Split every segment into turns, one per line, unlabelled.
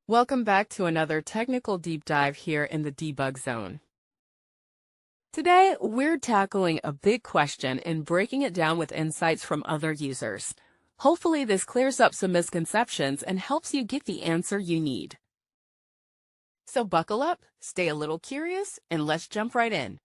Welcome back to another technical deep dive here in the debug zone. Today, we're tackling a big question and breaking it down with insights from other users. Hopefully, this clears up some misconceptions and helps you get the answer you need. So buckle up, stay a little curious, and let's jump right in.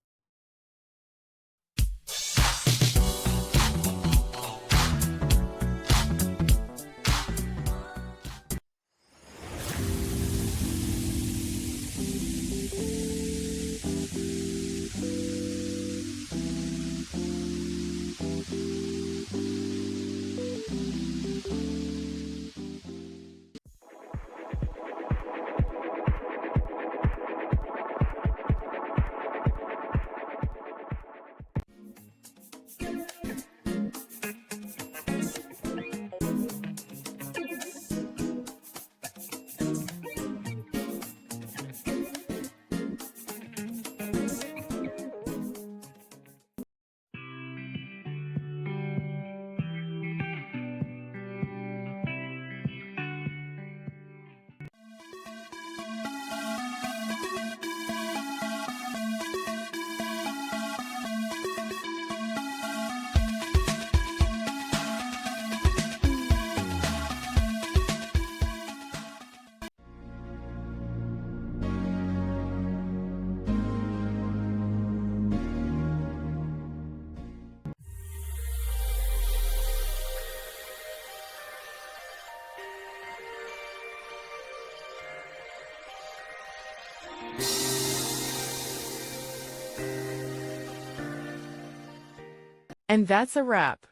And that's a wrap.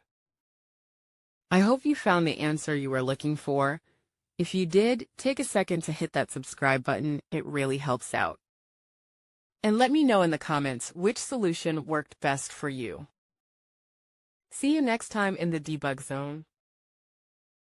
I hope you found the answer you were looking for. If you did, take a second to hit that subscribe button. It really helps out. And let me know in the comments which solution worked best for you. See you next time in the debug zone.